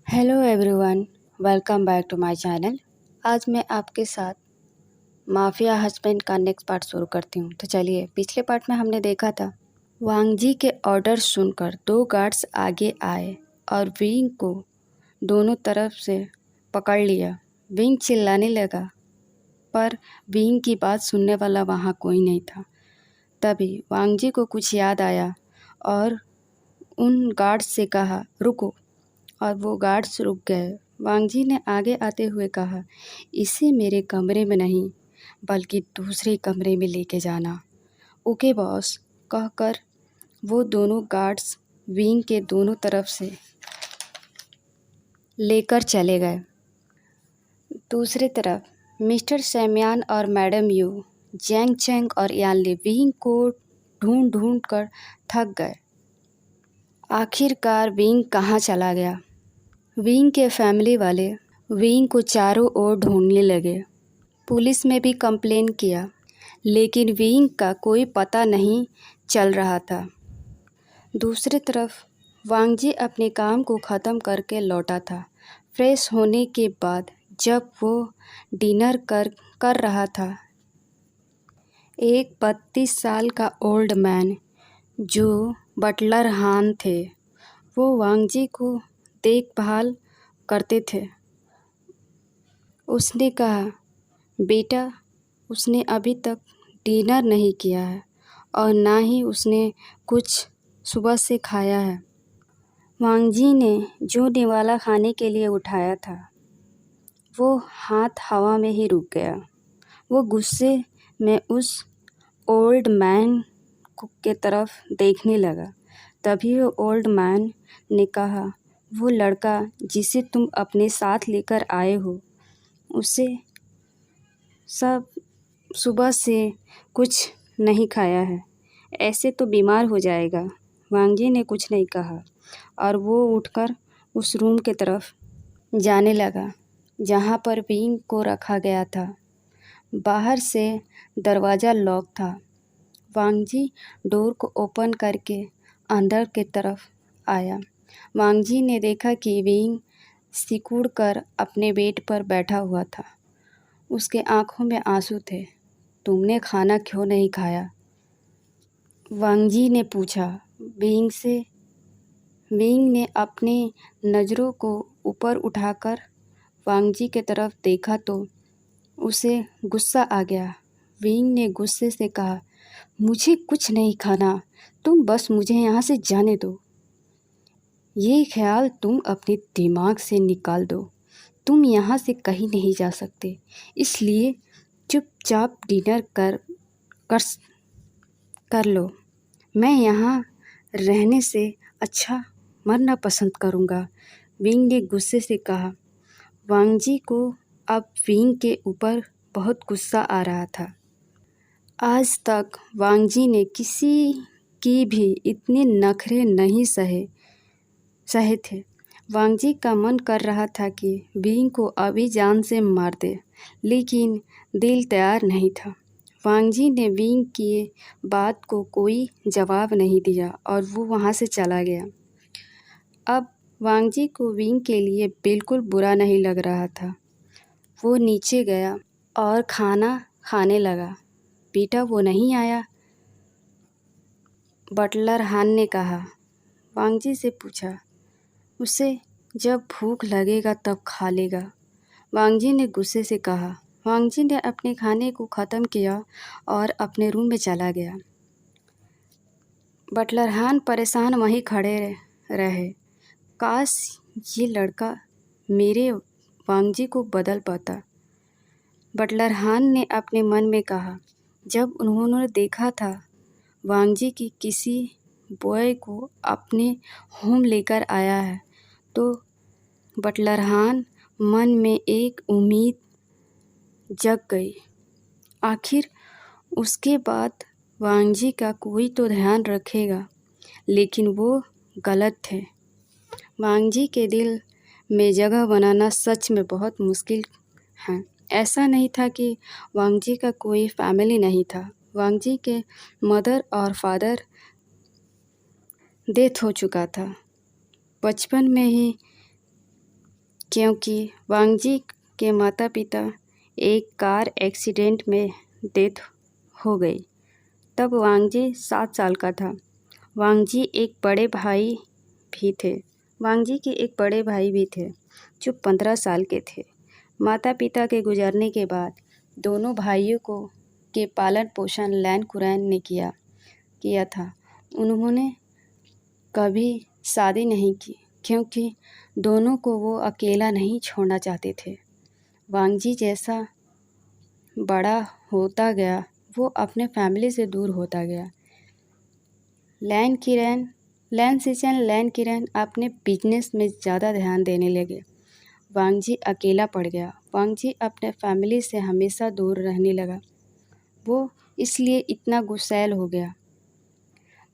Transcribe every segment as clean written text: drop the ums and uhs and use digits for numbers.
Hello everyone, welcome back to my channel. आज मैं आपके साथ माफिया हस्बैंड का नेक्स्ट पार्ट शुरू करती हूँ। तो चलिए, पिछले पार्ट में हमने देखा था वांग जी के ऑर्डर सुनकर दो गार्ड्स आगे आए और विंग को दोनों तरफ से पकड़ लिया। विंग चिल्लाने लगा पर विंग की बात सुनने वाला वहाँ कोई नहीं था। तभी वांग जी को कुछ याद आया और उन गार्ड्स से कहा रुको, और वो गार्ड्स रुक गए। वांग जी ने आगे आते हुए कहा, इसे मेरे कमरे में नहीं बल्कि दूसरे कमरे में लेके जाना। ओके बॉस, कहकर वो दोनों गार्ड्स विंग के दोनों तरफ से लेकर चले गए। दूसरी तरफ मिस्टर सैमयान और मैडम यू, जैंग चैंग और यानली विंग को ढूंढ ढूंढ कर थक गए। आखिरकार विंग कहाँ चला गया। विंग के फैमिली वाले विंग को चारों ओर ढूंढने लगे। पुलिस में भी कंप्लेन किया, लेकिन विंग का कोई पता नहीं चल रहा था। दूसरी तरफ वांग जी अपने काम को ख़त्म करके लौटा था। फ्रेश होने के बाद जब वो डिनर कर रहा था, एक 32 साल का ओल्ड मैन जो बटलर हान थे, वो वांग जी को देखभाल करते थे। उसने कहा, बेटा, उसने अभी तक डिनर नहीं किया है और ना ही उसने कुछ सुबह से खाया है। वांग जी ने जो निवाला खाने के लिए उठाया था, वो हाथ हवा में ही रुक गया। वो गुस्से में उस ओल्ड मैन के तरफ देखने लगा। तभी वो ओल्ड मैन ने कहा, वो लड़का जिसे तुम अपने साथ लेकर आए हो, उसे सब सुबह से कुछ नहीं खाया है, ऐसे तो बीमार हो जाएगा। वांग जी ने कुछ नहीं कहा और वो उठकर उस रूम के तरफ जाने लगा जहाँ पर विंग को रखा गया था। बाहर से दरवाज़ा लॉक था। वांग जी डोर को ओपन करके अंदर की तरफ आया। वांग जी ने देखा कि विंग सिकुड़ कर अपने बेड पर बैठा हुआ था। उसके आंखों में आंसू थे। तुमने खाना क्यों नहीं खाया? वांग जी ने पूछा विंग से। विंग ने अपनी नज़रों को ऊपर उठाकर वांग जी के तरफ देखा तो उसे गुस्सा आ गया। विंग ने गुस्से से कहा, मुझे कुछ नहीं खाना, तुम बस मुझे यहाँ से जाने दो। ये ख्याल तुम अपने दिमाग से निकाल दो। तुम यहाँ से कहीं नहीं जा सकते, इसलिए चुपचाप डिनर कर लो। मैं यहाँ रहने से अच्छा मरना पसंद करूँगा। विंग ने गुस्से से कहा। वांग जी को अब विंग के ऊपर बहुत गुस्सा आ रहा था। आज तक वांग जी ने किसी की भी इतने नखरे नहीं सहे थे। वांग जी का मन कर रहा था कि विंग को अभी जान से मार दे, लेकिन दिल तैयार नहीं था। वांग जी ने विंग की बात को कोई जवाब नहीं दिया और वो वहाँ से चला गया। अब वांग जी को विंग के लिए बिल्कुल बुरा नहीं लग रहा था। वो नीचे गया और खाना खाने लगा। बेटा, वो नहीं आया? बटलर हान ने कहा। वांग जी से पूछा, उसे जब भूख लगेगा तब खा लेगा, वांग जी ने गुस्से से कहा। वांग जी ने अपने खाने को ख़त्म किया और अपने रूम में चला गया। बटलर हान परेशान वहीं खड़े रहे। काश ये लड़का मेरे वांग जी को बदल पाता, बटलर हान ने अपने मन में कहा। जब उन्होंने देखा था वांग जी की किसी बॉय को अपने होम लेकर आया है, तो बटलर हान मन में एक उम्मीद जग गई। आखिर उसके बाद वांग जी का कोई तो ध्यान रखेगा, लेकिन वो गलत थे। वांग जी के दिल में जगह बनाना सच में बहुत मुश्किल है। ऐसा नहीं था कि वांग जी का कोई फैमिली नहीं था। वांग जी के मदर और फादर डेथ हो चुका था। बचपन में ही क्योंकि वांगजी के माता पिता एक कार एक्सीडेंट में डेथ हो गई। तब वांगजी 7 साल का था। वांगजी के एक बड़े भाई भी थे जो 15 साल के थे। माता पिता के गुजरने के बाद दोनों भाइयों के पालन पोषण लैन कुरैन ने किया था। उन्होंने कभी शादी नहीं की क्योंकि दोनों को वो अकेला नहीं छोड़ना चाहते थे। वांगजी जैसा बड़ा होता गया वो अपने फैमिली से दूर होता गया। लैन किरैन अपने बिजनेस में ज़्यादा ध्यान देने लगे। वांगजी अकेला पड़ गया। वांगजी अपने फैमिली से हमेशा दूर रहने लगा। वो इसलिए इतना गुस्सैल हो गया।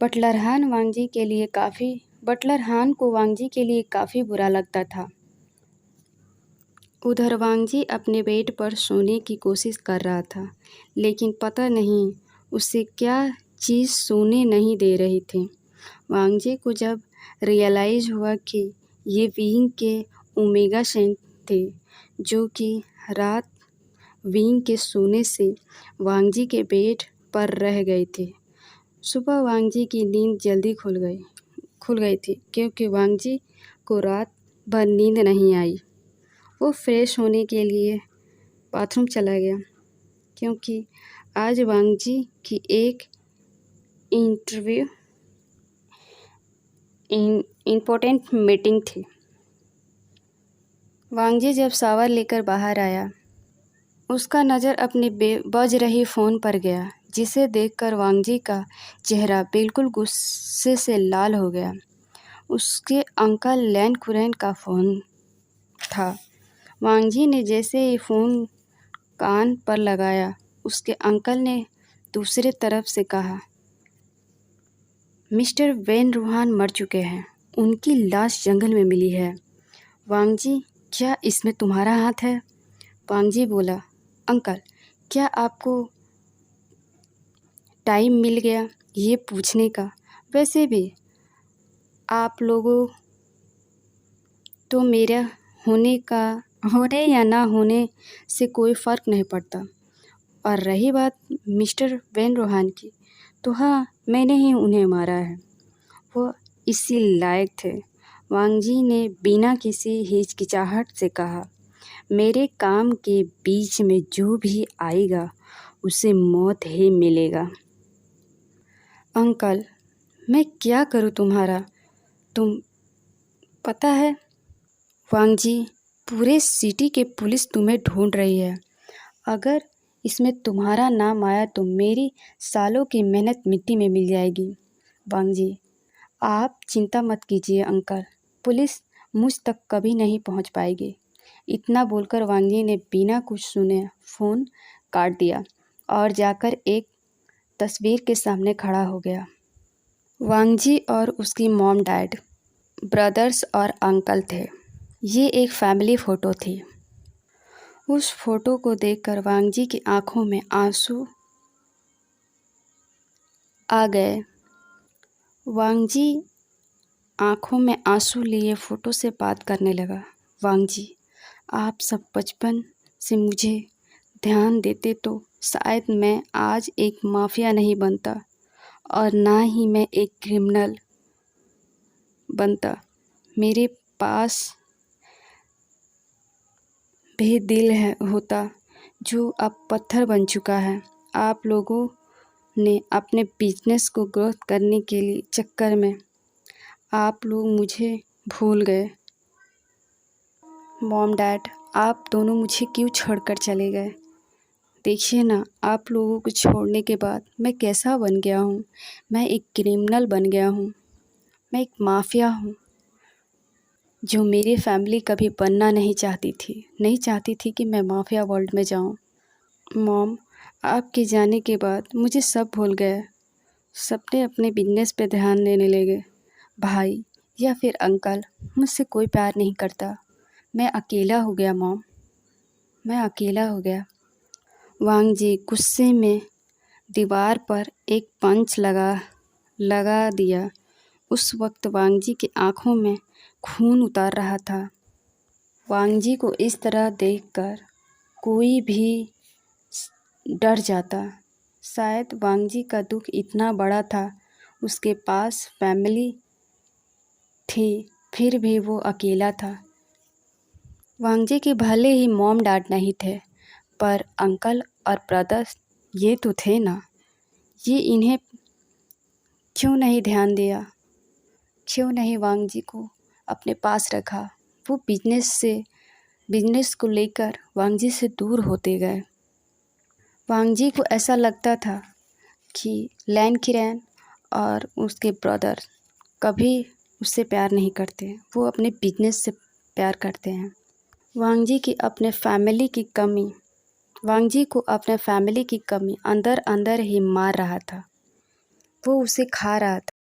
बटलर हान को वांगजी के लिए काफ़ी बुरा लगता था। उधर वांगजी अपने बेड पर सोने की कोशिश कर रहा था, लेकिन पता नहीं उसे क्या चीज़ सोने नहीं दे रही थी। वांगजी को जब रियलाइज़ हुआ कि ये विंग के ओमेगा सेंट थे, जो कि रात विंग के सोने से वांगजी के बेड पर रह गए थे। सुबह वांगजी की नींद जल्दी खुल गई थी क्योंकि वांगजी को रात भर नींद नहीं आई। वो फ्रेश होने के लिए बाथरूम चला गया क्योंकि आज वांगजी की एक इम्पोर्टेंट मीटिंग थी। वांगजी जब शावर लेकर बाहर आया, उसका नज़र अपने बज रही फ़ोन पर गया, जिसे देखकर वांगजी का चेहरा बिल्कुल गुस्से से लाल हो गया। उसके अंकल लैन कुरैन का फ़ोन था। वांगजी ने जैसे ही फ़ोन कान पर लगाया, उसके अंकल ने दूसरे तरफ से कहा, मिस्टर वैन रूहान मर चुके हैं। उनकी लाश जंगल में मिली है। वांगजी, क्या इसमें तुम्हारा हाथ है? वांगजी बोला, अंकल, क्या आपको टाइम मिल गया ये पूछने का? वैसे भी आप लोगों तो मेरा होने या ना होने से कोई फ़र्क नहीं पड़ता। और रही बात मिस्टर वैन रूहान की, तो हाँ, मैंने ही उन्हें मारा है। वो इसी लायक थे। वांगजी ने बिना किसी हिचकिचाहट से कहा, मेरे काम के बीच में जो भी आएगा उसे मौत ही मिलेगा। अंकल, मैं क्या करूँ तुम्हारा? तुम पता है वांगजी, पूरे सिटी के पुलिस तुम्हें ढूंढ रही है। अगर इसमें तुम्हारा नाम आया तो मेरी सालों की मेहनत मिट्टी में मिल जाएगी। वांगजी, आप चिंता मत कीजिए अंकल, पुलिस मुझ तक कभी नहीं पहुंच पाएगी। इतना बोलकर वांगजी ने बिना कुछ सुने फ़ोन काट दिया और जाकर एक तस्वीर के सामने खड़ा हो गया। वांगजी और उसकी मॉम डैड, ब्रदर्स और अंकल थे। ये एक फैमिली फ़ोटो थी। उस फोटो को देखकर वांगजी की आंखों में आंसू आ गए। वांगजी आंखों में आंसू लिए फ़ोटो से बात करने लगा। वांगजी, आप सब बचपन से मुझे ध्यान देते तो शायद मैं आज एक माफिया नहीं बनता और ना ही मैं एक क्रिमिनल बनता। मेरे पास भी दिल होता जो अब पत्थर बन चुका है। आप लोगों ने अपने बिजनेस को ग्रोथ करने के लिए चक्कर में आप लोग मुझे भूल गए। मॉम डैड, आप दोनों मुझे क्यों छोड़कर चले गए? देखिए ना, आप लोगों को छोड़ने के बाद मैं कैसा बन गया हूँ। मैं एक क्रिमिनल बन गया हूँ। मैं एक माफिया हूँ जो मेरी फैमिली कभी बनना नहीं चाहती थी कि मैं माफिया वर्ल्ड में जाऊँ। मॉम, आपके जाने के बाद मुझे सब भूल गए। सबने अपने बिजनेस पे ध्यान देने लगे। भाई या फिर अंकल, मुझसे कोई प्यार नहीं करता। मैं अकेला हो गया मॉम, मैं अकेला हो गया। वांगजी गुस्से में दीवार पर एक पंच लगा दिया। उस वक्त वांगजी की आंखों में खून उतर रहा था। वांग जी को इस तरह देखकर कोई भी डर जाता। शायद वांग जी का दुख इतना बड़ा था, उसके पास फैमिली थी फिर भी वो अकेला था। वांग जी के भले ही मॉम डैड नहीं थे, पर अंकल और ब्रदर्स ये तो थे ना। ये इन्हें क्यों नहीं ध्यान दिया, क्यों नहीं वांग जी को अपने पास रखा। वो बिजनेस को लेकर वांग जी से दूर होते गए। वांग जी को ऐसा लगता था कि लैन किरैन और उसके ब्रदर कभी उससे प्यार नहीं करते, वो अपने बिजनेस से प्यार करते हैं। वांग जी को अपने फैमिली की कमी अंदर अंदर ही मार रहा था। वो उसे खा रहा था।